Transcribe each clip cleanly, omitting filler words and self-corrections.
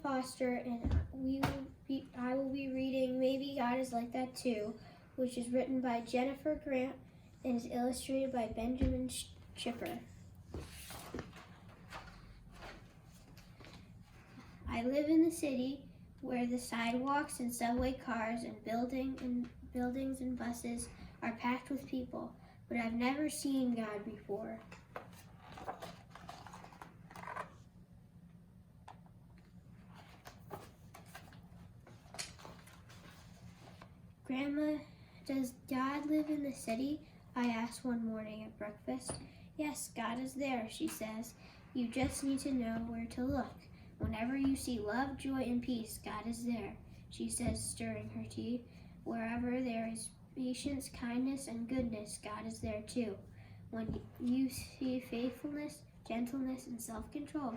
Foster, and I will be reading Maybe God is Like That Too, which is written by Jennifer Grant and is illustrated by Benjamin Schipper. I live in the city where the sidewalks and subway cars and buildings and buses are packed with people, but I've never seen God before. Grandma, does God live in the city? I asked one morning at breakfast. Yes, God is there, she says. You just need to know where to look. Whenever you see love, joy, and peace, God is there, she says, stirring her tea. Wherever there is patience, kindness, and goodness, God is there too. When you see faithfulness, gentleness, and self-control,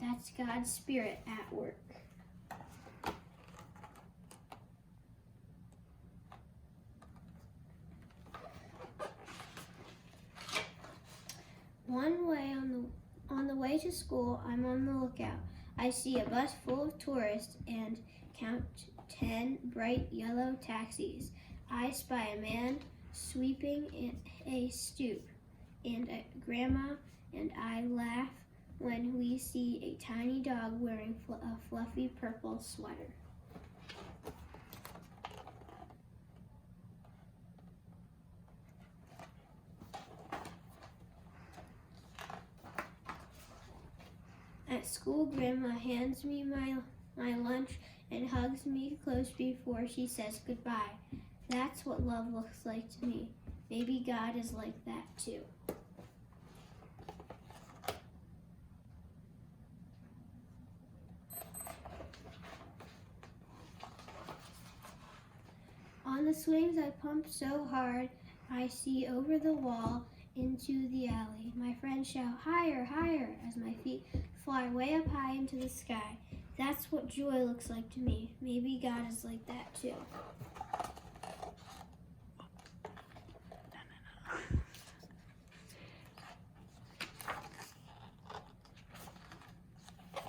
that's God's Spirit at work. One way on the way to school, I'm on the lookout. I see a bus full of tourists and count 10 bright yellow taxis. I spy a man sweeping a stoop, and Grandma and I laugh when we see a tiny dog wearing a fluffy purple sweater. At school, Grandma hands me my lunch and hugs me close before she says goodbye. That's what love looks like to me. Maybe God is like that too. On the swings, I pump so hard I see over the wall into the alley. My friends shout, higher, higher, as my feet fly way up high into the sky. That's what joy looks like to me. Maybe God is like that too.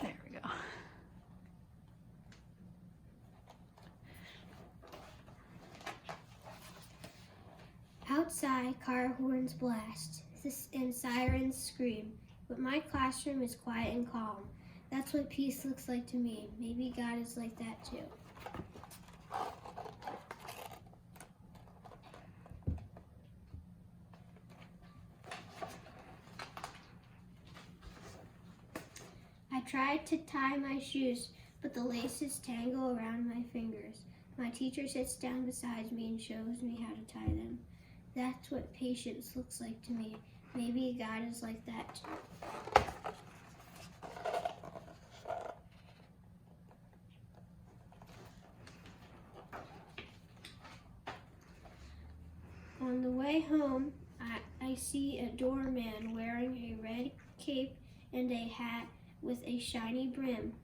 There we go. Outside, car horns blast and sirens scream, but my classroom is quiet and calm. That's what peace looks like to me. Maybe God is like that too. I tried to tie my shoes, but the laces tangle around my fingers. My teacher sits down beside me and shows me how to tie them. That's what patience looks like to me. Maybe God is like that too. On the way home, I see a doorman wearing a red cape and a hat with a shiny brim.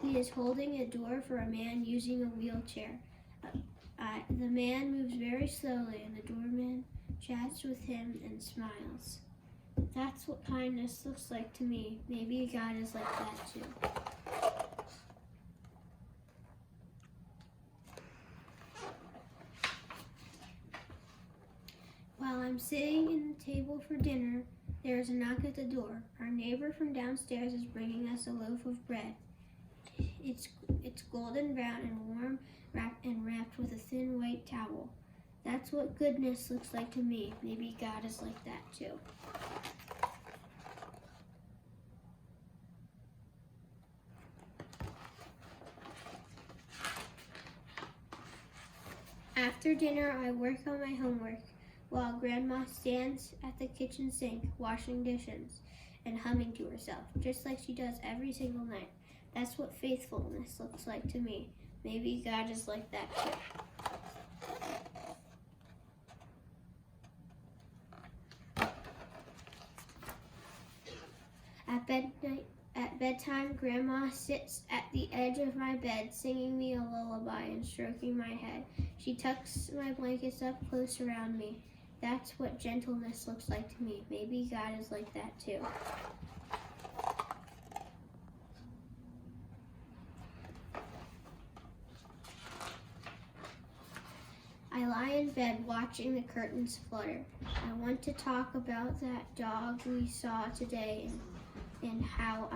He is holding a door for a man using a wheelchair. The man moves very slowly and the doorman chats with him and smiles. That's what kindness looks like to me. Maybe God is like that too. While I'm sitting in the table for dinner, there is a knock at the door. Our neighbor from downstairs is bringing us a loaf of bread. It's golden brown and warm, wrapped with a thin white towel. That's what goodness looks like to me. Maybe God is like that too. After dinner, I work on my homework while Grandma stands at the kitchen sink washing dishes and humming to herself, just like she does every single night. That's what faithfulness looks like to me. Maybe God is like that too. At bedtime, Grandma sits at the edge of my bed, singing me a lullaby and stroking my head. She tucks my blankets up close around me. That's what gentleness looks like to me. Maybe God is like that too. in bed watching the curtains flutter. I want to talk about that dog we saw today and how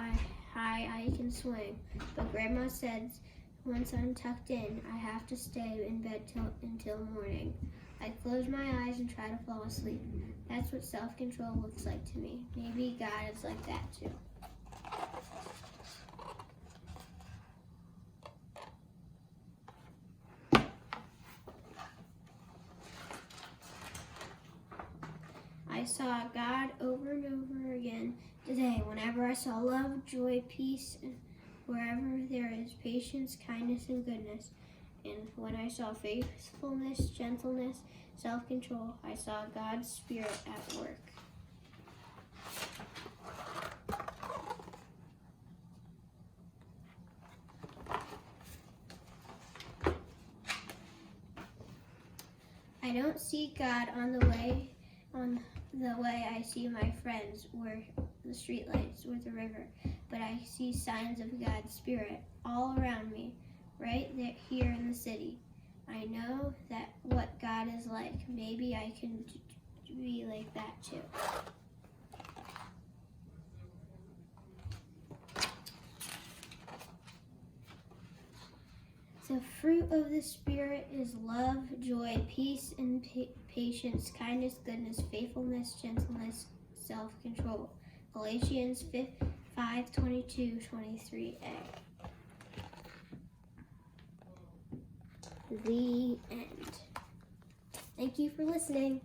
high I can swing. But Grandma said once I'm tucked in, I have to stay in bed until morning. I close my eyes and try to fall asleep. That's what self-control looks like to me. Maybe God is like that too. I saw God over and over again today. Whenever I saw love, joy, peace, and wherever there is patience, kindness, and goodness. And when I saw faithfulness, gentleness, self-control, I saw God's Spirit at work. I don't see God on the way I see my friends, or the streetlights, or the river, but I see signs of God's Spirit all around me, right there, here in the city. I know that what God is like. Maybe I can be like that too. The fruit of the Spirit is love, joy, peace, and patience, kindness, goodness, faithfulness, gentleness, self-control. Galatians 5:22-23a. The end. Thank you for listening.